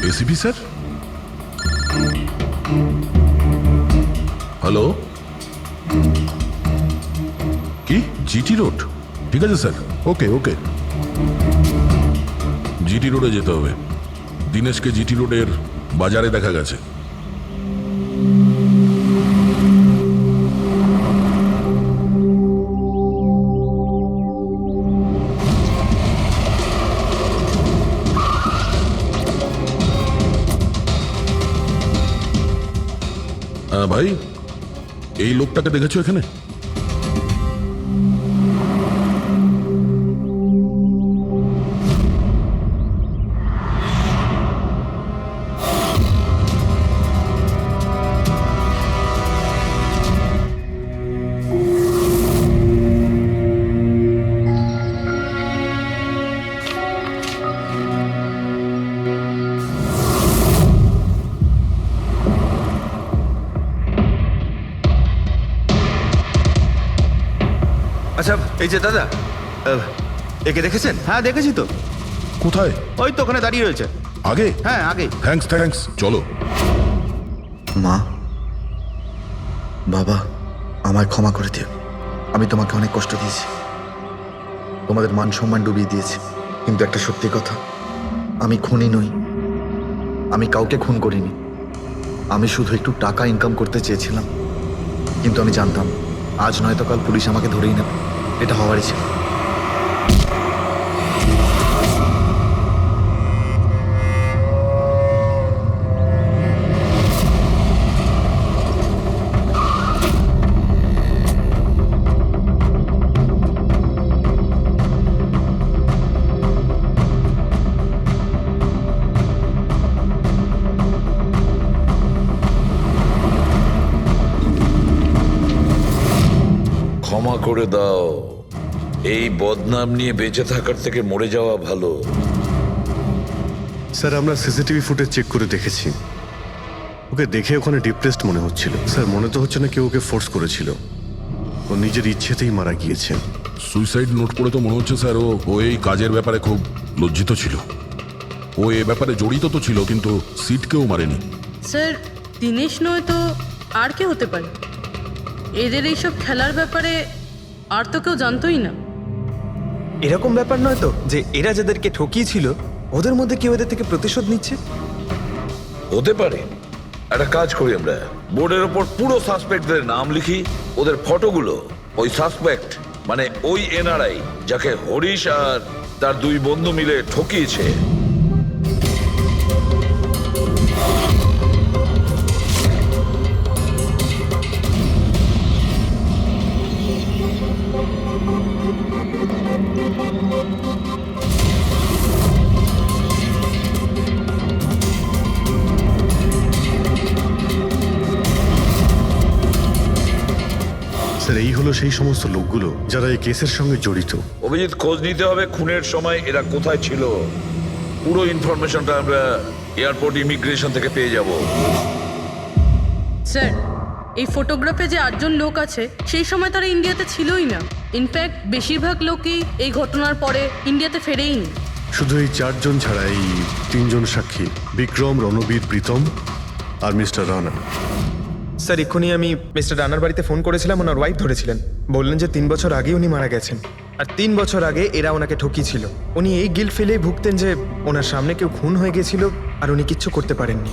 [SPEAKER 2] এসিপি স্যার, হ্যালো, কি জিটি রোড? ঠিক আছে স্যার, ওকে ওকে। জিটি রোডে যেতে হবে। দিনেশকে জিটি রোডের বাজারে দেখা গেছে। ভাই, এই লোকটাকে দেখেছো এখানে?
[SPEAKER 12] আচ্ছা, এই যে দাদা, একে দেখেছেন?
[SPEAKER 8] হ্যাঁ দেখেছি তো।
[SPEAKER 2] কোথায়?
[SPEAKER 8] ওই তো ওখানে দাঁড়িয়ে রয়েছে।
[SPEAKER 2] আগে?
[SPEAKER 8] হ্যাঁ আগে।
[SPEAKER 2] থ্যাঙ্কস থ্যাঙ্কস, চলো।
[SPEAKER 9] মা, বাবা, আমায় ক্ষমা করে দিও। আমি তোমাকে অনেক কষ্ট দিয়েছি, তোমাদের মান সম্মান ডুবিয়ে দিয়েছি। কিন্তু একটা সত্যি কথা, আমি খুনি নই, আমি কাউকে খুন করিনি। আমি শুধু একটু টাকা ইনকাম করতে চেয়েছিলাম, কিন্তু আমি জানতাম আজ নয়তো কাল পুলিশ আমাকে ধরেই নেবে। এটা হওয়ারই ছিল।
[SPEAKER 7] ক্ষমা করে দাও, এই বদনাম নিয়ে বেঁচে থাকার থেকে মরে যাওয়া ভালো।
[SPEAKER 1] স্যার আমরা সিসিটিভি ফুটেজ চেক করে দেখেছি, ওকে দেখে ওখানে ডিপ্রেসড মনে হচ্ছিল। স্যার মনে তো হচ্ছে না কেউ ওকে ফোর্স করেছিল, ও নিজের ইচ্ছেতেই মারা গিয়েছে।
[SPEAKER 2] সুইসাইড নোট পড়ে তো মনে হচ্ছে স্যার ও এই কাজের ব্যাপারে খুব লজ্জিত ছিল। ও এ ব্যাপারে জড়িত তো ছিল, কিন্তু সিটকেও মারেনি।
[SPEAKER 4] স্যার দিনেশ নয় তো আর কে হতে পারে? এদের এইসব খেলার ব্যাপারে আর তো কেউ জানতোই না।
[SPEAKER 5] এরকম ব্যাপার নয় তো যে এরা যাদেরকে ঠকিয়েছিল ওদের মধ্যে কেউ এদের থেকে প্রতিশোধ নিচ্ছে?
[SPEAKER 7] হতে পারে। একটা কাজ করি, আমরা বোর্ডের ওপর পুরো সাসপেক্টদের নাম লিখি, ওদের ফটোগুলো ওই সাসপেক্ট মানে ওই এনআরআই যাকে হরিশ আর তার দুই বন্ধু মিলে ঠকিয়েছে,
[SPEAKER 1] স্যার এই হলো সেই সমস্ত লোকগুলো যারা এই কেসের সঙ্গে জড়িত।
[SPEAKER 7] অভিজিৎ খোঁজ নিতে হবে খুনের সময় এরা কোথায় ছিল। পুরো ইনফরমেশনটা আমরা এয়ারপোর্ট ইমিগ্রেশন থেকে পেয়ে যাব।
[SPEAKER 4] স্যার এই ফটোগ্রাফে যে 8জন লোক আছে সেই সময় তারা ইন্ডিয়াতে ছিলই না। ইনফ্যাক্ট বেশিরভাগ লোকই এই ঘটনার পরে ইন্ডিয়াতে ফেরেইনি।
[SPEAKER 1] শুধু এই 4 জন ছাড়া এই 3 জন সাক্ষী, বিক্রম, রণবীর, প্রীতম আর মিস্টার রানা।
[SPEAKER 5] স্যার এক্ষুনি আমি মিস্টার রানার বাড়িতে ফোন করেছিলাম, ওনার ওয়াইফ ধরেছিলেন। বললেন যে 3 বছর আগে উনি মারা গেছেন, আর 3 বছর আগে এরা ওনাকে ঠকিয়েছিল। উনি এই গিল্ট ফেলেই ভুগতেন যে ওনার সামনে কেউ খুন হয়ে গেছিল আর উনি কিচ্ছু করতে পারেননি,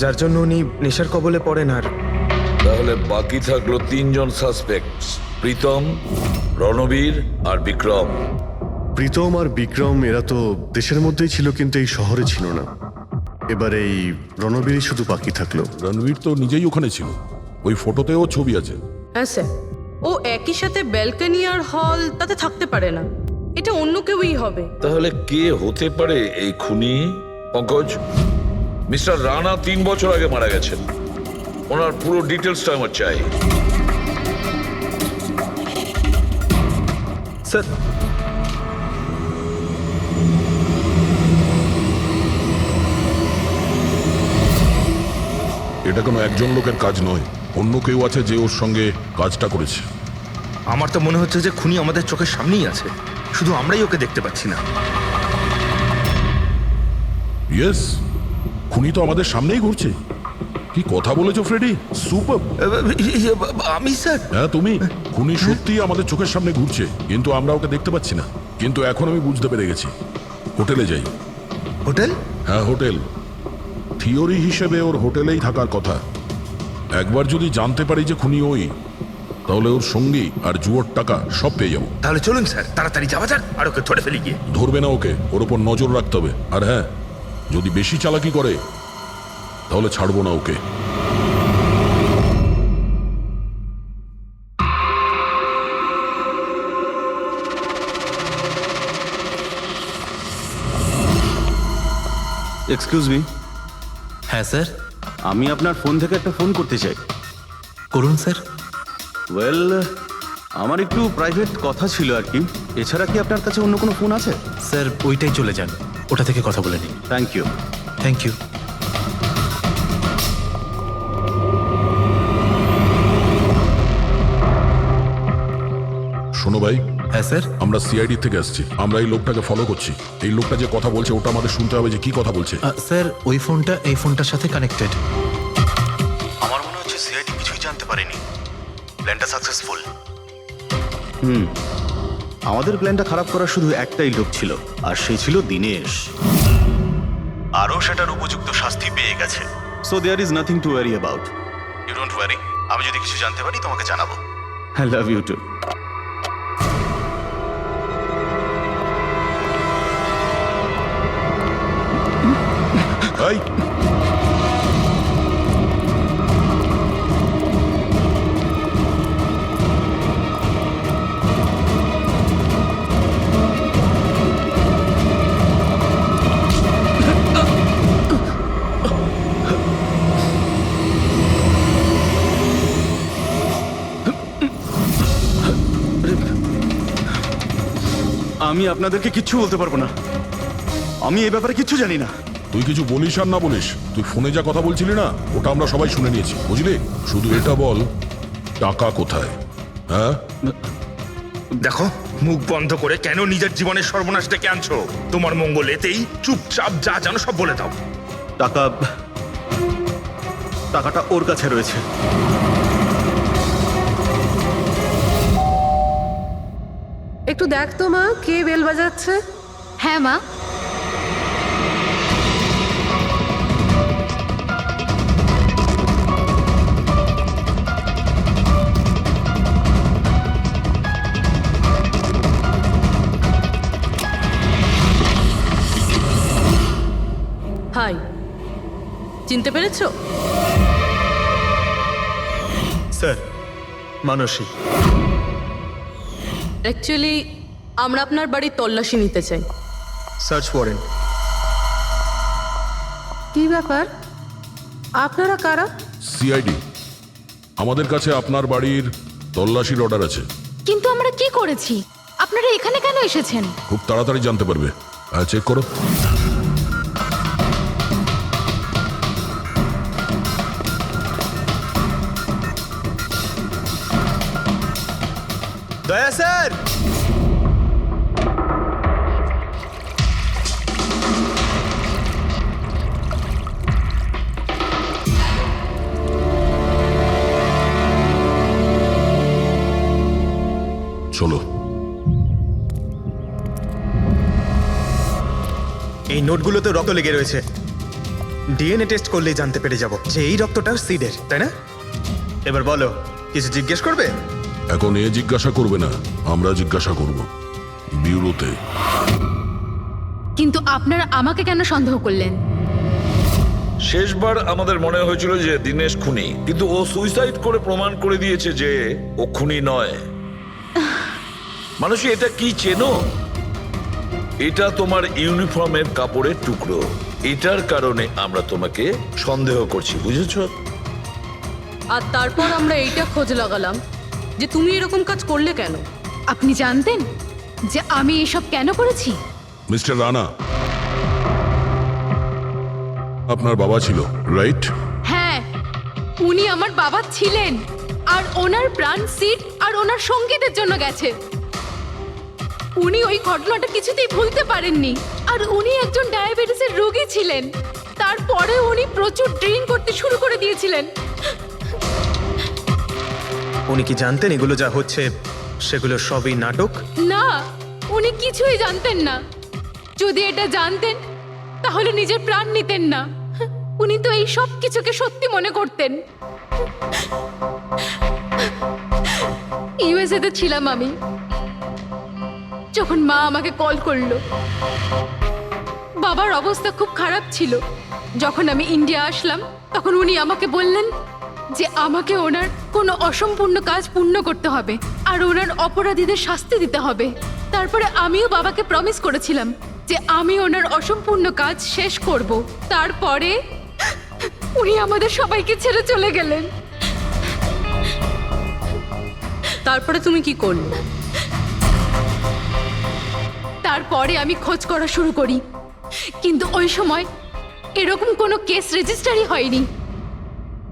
[SPEAKER 5] যার জন্য উনি নেশার কবলে পড়েন। আর
[SPEAKER 7] তাহলে বাকি থাকলো 3 জন সাসপেক্ট, প্রীতম, রণবীর আর বিক্রম।
[SPEAKER 1] প্রীতম আর বিক্রম এরা তো দেশের মধ্যেই ছিল, কিন্তু এই শহরে ছিল না। এবার এই রণবীরই শুধু বাকি থাকলো।
[SPEAKER 2] রণবীর তো নিজেই ওখানে ছিল, ওই ফটোতেও ছবি আছে।
[SPEAKER 4] হ্যাঁ স্যার, ও একই সাথে ব্যালকনি আর হল তাতে থাকতে পারে না, এটা অন্য কেউই হবে।
[SPEAKER 7] তাহলে কে হতে পারে এই খুনি? পঙ্কজ, মিস্টার রানা 3 বছর আগে মারা গেছেন। ওনার পুরো ডিটেলসটা আমার চাই।
[SPEAKER 5] স্যার,
[SPEAKER 2] এটা কোনো একজন লোকের কাজ নয়, অন্য কেউ আছে যে ওর সঙ্গে কাজটা করেছে।
[SPEAKER 12] আমার তো মনে হচ্ছে যে খুনি আমাদের চোখের সামনেই আছে, শুধু আমরাই ওকে দেখতে পাচ্ছি না।
[SPEAKER 2] ইয়েস, খুনি তো আমাদের সামনেই ঘুরছে। কি কথা বলেছো ফ্রেডি, সুপার।
[SPEAKER 12] আমি স্যার,
[SPEAKER 2] হ্যাঁ তুমি, খুনি সত্যিই আমাদের চোখের সামনে ঘুরছে, কিন্তু আমরা ওকে দেখতে পাচ্ছি না। কিন্তু এখন আমি বুঝতে পেরে গেছি। হোটেলে যাই।
[SPEAKER 12] হোটেল?
[SPEAKER 2] হ্যাঁ হোটেল। থিওরি হিসেবে ওর হোটেলেই থাকার কথা। একবার যদি জানতে পারি যে খুনি ওই, তাহলে ওর সঙ্গী আর জুয়োর টাকা সব পেয়ে যাবো।
[SPEAKER 12] তাহলে চলুন স্যার, তাড়াতাড়ি যাওয়া যাক আর ওকে ধরে ফেলি গিয়ে।
[SPEAKER 2] ধরবে না ওকে, ওর ওপর নজর রাখতে হবে। আর হ্যাঁ, যদি বেশি চালাকি করে তাহলে ছাড়বো না ওকে।
[SPEAKER 8] এক্সকিউজ মি,
[SPEAKER 11] হ্যাঁ স্যার,
[SPEAKER 8] আমি আপনার ফোন থেকে একটা ফোন করতে চাই।
[SPEAKER 11] করুন স্যার।
[SPEAKER 8] ওয়েল, আমার একটু প্রাইভেট কথা ছিল আর কি। এছাড়া কি আপনার কাছে অন্য কোনো ফোন আছে?
[SPEAKER 11] স্যার ওইটাই চলে যান, ওটা থেকে কথা বলে নিন।
[SPEAKER 8] Thank you.
[SPEAKER 11] Thank you.
[SPEAKER 2] শোনো ভাই,
[SPEAKER 11] হ্যাঁ স্যার।
[SPEAKER 2] আমরা সিআইডি থেকে আসছি। আমরা এই লোকটাকে ফলো করছি। এই লোকটা যে কথা বলছে ওটা আমাদের শুনতে হবে যে কি কথা বলছে।
[SPEAKER 11] স্যার ওই ফোনটা এই ফোনটার সাথে কানেক্টেড।
[SPEAKER 8] আমার মনে হচ্ছে সিআইডি কিছুই জানতে পারেনি। প্ল্যানটা সাকসেসফুল। আমাদের প্ল্যানটা খারাপ করার শুধু একটাই লোক ছিল, আর সেই ছিল দিনেশ। আরও সেটার উপযুক্ত শাস্তি পেয়ে গেছে। So there is nothing to worry about. You don't worry. আমি যদি কিছু জানতে পারি তোমাকে জানাবো। I love you too.
[SPEAKER 2] এই,
[SPEAKER 8] আমি আপনাদেরকে কিচ্ছু বলতে পারবো না। আমি এই ব্যাপারে কিচ্ছু জানি না।
[SPEAKER 2] তুই কিছু বলিস আর না বলিস, তুই ফোনে যা কথা বলছিলি না ওটা আমরা সবাই শুনে নিয়েছি, বুঝলি? শুধু এটা বল, টাকা কোথায়? হ্যাঁ,
[SPEAKER 12] দেখো, মুখ বন্ধ করে কেন নিজের জীবনের সর্বনাশ ডেকে আনছো? তোমার মঙ্গল এতেই, চুপচাপ যা জানো সব বলে দাও।
[SPEAKER 8] টাকাটা ওর কাছে রয়েছে।
[SPEAKER 4] একটু দেখ তো মা, কে বেল বাজাচ্ছে?
[SPEAKER 13] হ্যাঁ মা।
[SPEAKER 4] হাই, চিনতে পেরেছো?
[SPEAKER 5] স্যার, মানসী।
[SPEAKER 4] অ্যাকচুয়ালি আমরা আপনার বাড়ির তল্লাশি নিতে চাই।
[SPEAKER 5] Search warrant.
[SPEAKER 4] কি ব্যাপার? আপনারা কারা?
[SPEAKER 2] সিআইডি। আমাদের কাছে আপনার বাড়ির তল্লাশির অর্ডার আছে।
[SPEAKER 13] কিন্তু আমরা কি করেছি? আপনারা এখানে কেন এসেছেন?
[SPEAKER 2] খুব তাড়াতাড়ি জানতে পারবে। চেক করো।
[SPEAKER 5] দয়া স্যার।
[SPEAKER 2] চলো।
[SPEAKER 5] এই নোটগুলোতে রক্ত লেগে রয়েছে। ডিএনএ টেস্ট করলেই জানতে পেরে যাব যে এই রক্তটা সিডের, তাই না? এবার বলো, কিছু জিজ্ঞেস করবে?
[SPEAKER 2] এখন এ জিজ্ঞাসা করবে না, আমরা জিজ্ঞাসা করব ব্যুরোতে।
[SPEAKER 13] কিন্তু আপনারা আমাকে কেন সন্দেহ করলেন?
[SPEAKER 7] শেষবার আমাদের মনে হয়েছিল যে দিনেশ খুনি, কিন্তু ও সুইসাইড করে প্রমাণ করে দিয়েছে যে ও খুনি নয়। মানুষ, এটা কি চেনো? এটা তোমার ইউনিফর্মের কাপড়ের টুকরো। এটার কারণে আমরা তোমাকে সন্দেহ করছি, বুঝেছো?
[SPEAKER 4] আর তারপর আমরা এইটা খোঁজ লাগালাম যে তুমি এরকম কাজ করলে কেন।
[SPEAKER 13] আপনি জানতেন যে আমি এসব কেন করেছি?
[SPEAKER 2] মিস্টার রানা, আপনার বাবা ছিল, রাইট?
[SPEAKER 13] হ্যাঁ, উনি আমার বাবা ছিলেন, আর ওনার প্রাণ সিট আর ওনার সঙ্গীতের জন্য গেছে। উনি ওই ঘটনাটা কিছুতেই ভুলতে পারেননি, আর উনি একজন ডায়াবেটিসের রোগী ছিলেন। তারপরে উনি প্রচুর ড্রিঙ্ক করতে শুরু করে দিয়েছিলেন।
[SPEAKER 5] উনি কি জানতেন এগুলো যা হচ্ছে সেগুলো সবই নাটক?
[SPEAKER 13] না, উনি কিছুই জানতেন না। যদি এটা জানতেন তাহলে নিজের প্রাণ নিতেন না। উনি তো এই সব কিছুকে সত্যি মনে করতেন। ইউএসএতে ছিলাম আমি, যখন মা আমাকে কল করলো। বাবার অবস্থা খুব খারাপ ছিল। যখন আমি ইন্ডিয়া আসলাম তখন উনি আমাকে বললেন যে আমাকে ওনার কোনো অসম্পূর্ণ কাজ পূর্ণ করতে হবে আর ওনার অপরাধীদের শাস্তি দিতে হবে। তারপরে আমিও বাবাকে প্রমিস করেছিলাম যে আমি ওনার অসম্পূর্ণ কাজ শেষ করব। তারপরে উনি আমাদের সবাইকে ছেড়ে চলে গেলেন।
[SPEAKER 4] তারপরে তুমি কি করলে?
[SPEAKER 13] তারপরে আমি খোঁজ করা শুরু করি, কিন্তু ওই সময় এরকম কোনো কেস রেজিস্টারই হয়নি।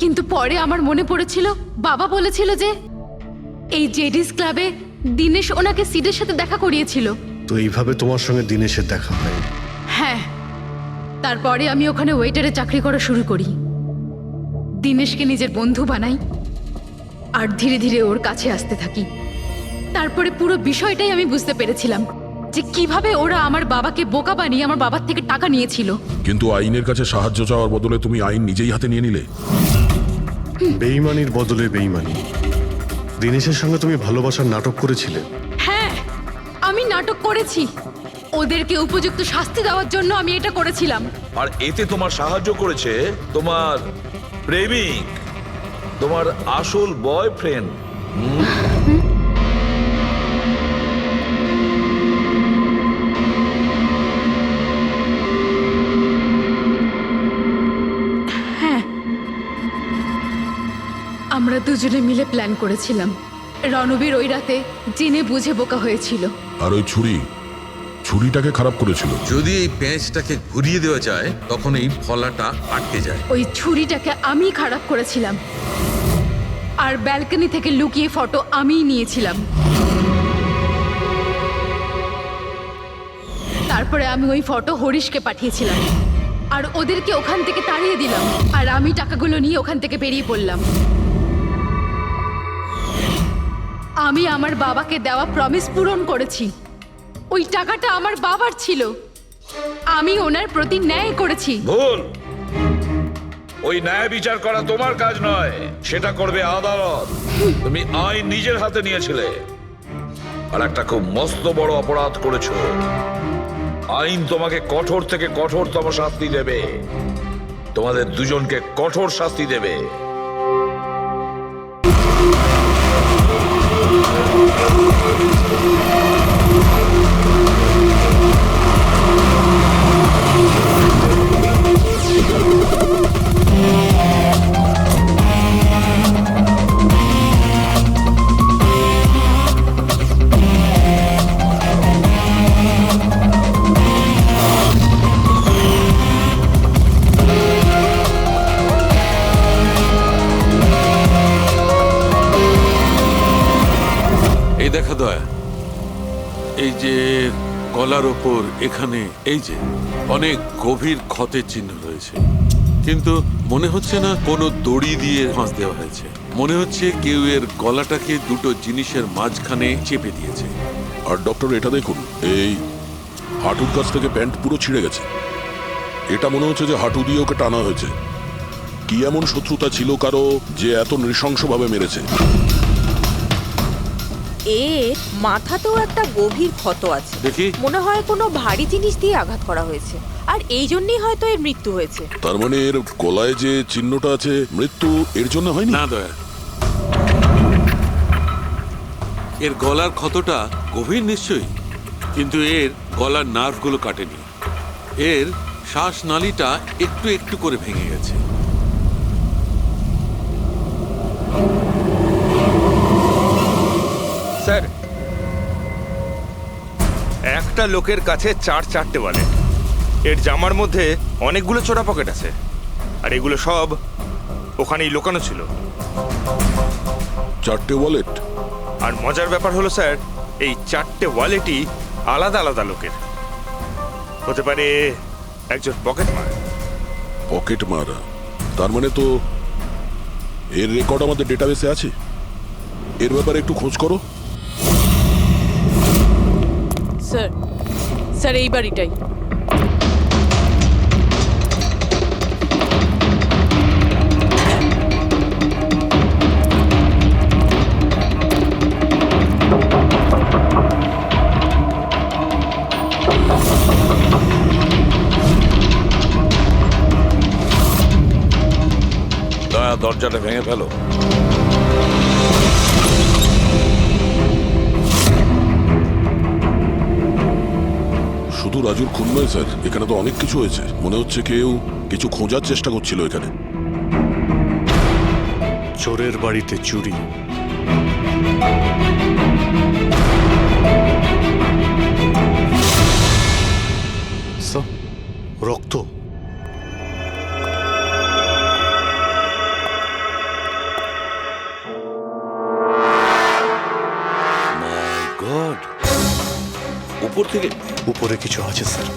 [SPEAKER 13] কিন্তু পরে আমার মনে পড়েছিল বাবা বলেছিল যে এই জেডিস ক্লাবে দিনেশ ওনাকে সিডের সাথে দেখা করিয়েছিল।
[SPEAKER 1] তো এইভাবে তোমার সঙ্গে দিনেশের দেখা হয়?
[SPEAKER 13] হ্যাঁ, তারপরে আমি ওখানে ওয়েটারে চাকরি করা শুরু করি। দিনেশকে নিজের বন্ধু বানাই আর ধীরে ধীরে ওর কাছে আসতে থাকি। তারপরে পুরো বিষয়টাই আমি বুঝতে পেরেছিলাম যে কিভাবে ওরা আমার বাবাকে বোকা বানিয়ে আমার বাবার থেকে টাকা নিয়েছিল।
[SPEAKER 2] কিন্তু আইনের কাছে সাহায্য চাওয়ার বদলে তুমি আইন নিজেই হাতে নিয়ে নিলে।
[SPEAKER 1] বেইমানির বদলে বেইমানি। দিনেশের সঙ্গে তুমি ভালোবাসার নাটক করেছিলে।
[SPEAKER 13] হ্যাঁ, আমি নাটক করেছি। ওদেরকে উপযুক্ত শাস্তি দেওয়ার জন্য আমি এটা করেছিলাম।
[SPEAKER 7] আর এতে তোমার সাহায্য করেছে তোমার প্রেমিক, তোমার আসল বয়ফ্রেন্ড।
[SPEAKER 13] হ্যাঁ, আমরা দুজনে মিলে প্ল্যান করেছিলাম। রণবীর ওই রাতে জেনে বুঝে বোকা হয়েছিল।
[SPEAKER 2] আর ওই ছুরিটাকে খারাপ করেছিল।
[SPEAKER 10] যদি এই পেঁচটাকে ঘুরিয়ে দেওয়া যায় তখন এই ফলাটা আটকে যায়।
[SPEAKER 13] ওই ছুরিটাকে আমি খারাপ করেছিলাম, আর ব্যালকনি থেকে লুকিয়ে ফটো আমিই নিয়েছিলাম। তারপরে আমি ওই ফটো হরিশকে পাঠিয়েছিলাম, আর ওদেরকে ওখান থেকে তাড়িয়ে দিলাম, আর আমি টাকাগুলো নিয়ে ওখান থেকে বেরিয়ে পড়লাম। আমি আমার বাবাকে দেওয়া প্রমিস পূরণ করেছি। ওই টাকাটা আমার বাবার ছিল, আমি ওনার প্রতি ন্যায় করেছি।
[SPEAKER 7] ভুল। ওই ন্যায় বিচার করা তোমার কাজ নয়, সেটা করবে আদালত। তুমি আইন নিজের হাতে নিয়েছিলে আর একটা খুব মস্ত বড় অপরাধ করেছো। আইন তোমাকে কঠোর থেকে কঠোরতম শাস্তি দেবে। তোমাদের দুজনকে কঠোর শাস্তি দেবে।
[SPEAKER 10] এই দেখা দয়া, এই যে গলার ওপর এখানে এই যে অনেক গভীর ক্ষতের চিহ্ন রয়েছে, কিন্তু মনে হচ্ছে না কোনো দড়ি দিয়ে ফাঁস দেওয়া হয়েছে। মনে হচ্ছে কেউ এর গলাটাকে দুটো জিনিসের মাঝখানে চেপে দিয়েছে।
[SPEAKER 2] আর ডক্টর এটা দেখুন, এই হাঁটুর কাছ থেকে প্যান্ট পুরো ছিঁড়ে গেছে। এটা মনে হচ্ছে যে হাঁটু দিয়ে ওকে টানা হয়েছে। কি এমন শত্রুতা ছিল কারো যে এত নৃশংসভাবে মেরেছে?
[SPEAKER 14] এর মাথাতেও একটা গভীর ক্ষত আছে।
[SPEAKER 10] দেখি।
[SPEAKER 14] মনে হয় কোনো ভারী জিনিস দিয়ে আঘাত করা হয়েছে, আর এই জন্যই হয়তো এর মৃত্যু হয়েছে।
[SPEAKER 2] তার মানে এর গলায় যে চিহ্নটা আছে, মৃত্যু এর জন্য হয়নি?
[SPEAKER 10] না দয়া, এর গলার ক্ষতটা গভীর নিশ্চয়ই, কিন্তু এর গলার নার্ভগুলো কাটেনি। এর শ্বাসনালীটা একটু একটু করে ভেঙে গেছে।
[SPEAKER 12] স্যার, একটা লোকের কাছে চারটে ওয়ালেট। এর জামার মধ্যে অনেকগুলো চোরা পকেট আছে, আর এগুলো সব ওখানেই লুকানো ছিল।
[SPEAKER 2] 4টে ওয়ালেট?
[SPEAKER 12] আর মজার ব্যাপার হলো স্যার, এই 4টে ওয়ালেটই আলাদা আলাদা লোকের। হতে পারে একজন পকেট মার।
[SPEAKER 2] পকেট মারা? তার মানে তো এর রেকর্ড আমাদের ডেটাবেসে আছে। এর ব্যাপারে একটু খোঁজ করো।
[SPEAKER 4] স্যার, স্যার এই বাড়িটাই।
[SPEAKER 7] দয়া, দরজাটা ভেঙে ফেলো।
[SPEAKER 2] শুধু রাজুর খুন নয় স্যার, এখানে তো অনেক কিছু হয়েছে। মনে হচ্ছে কেউ কিছু খোঁজার চেষ্টা করছিল এখানে।
[SPEAKER 1] চোরের বাড়িতে চুরি, রক্ত।
[SPEAKER 7] মাই গড, উপর থেকে
[SPEAKER 1] উপরে কিছু আছে স্যার।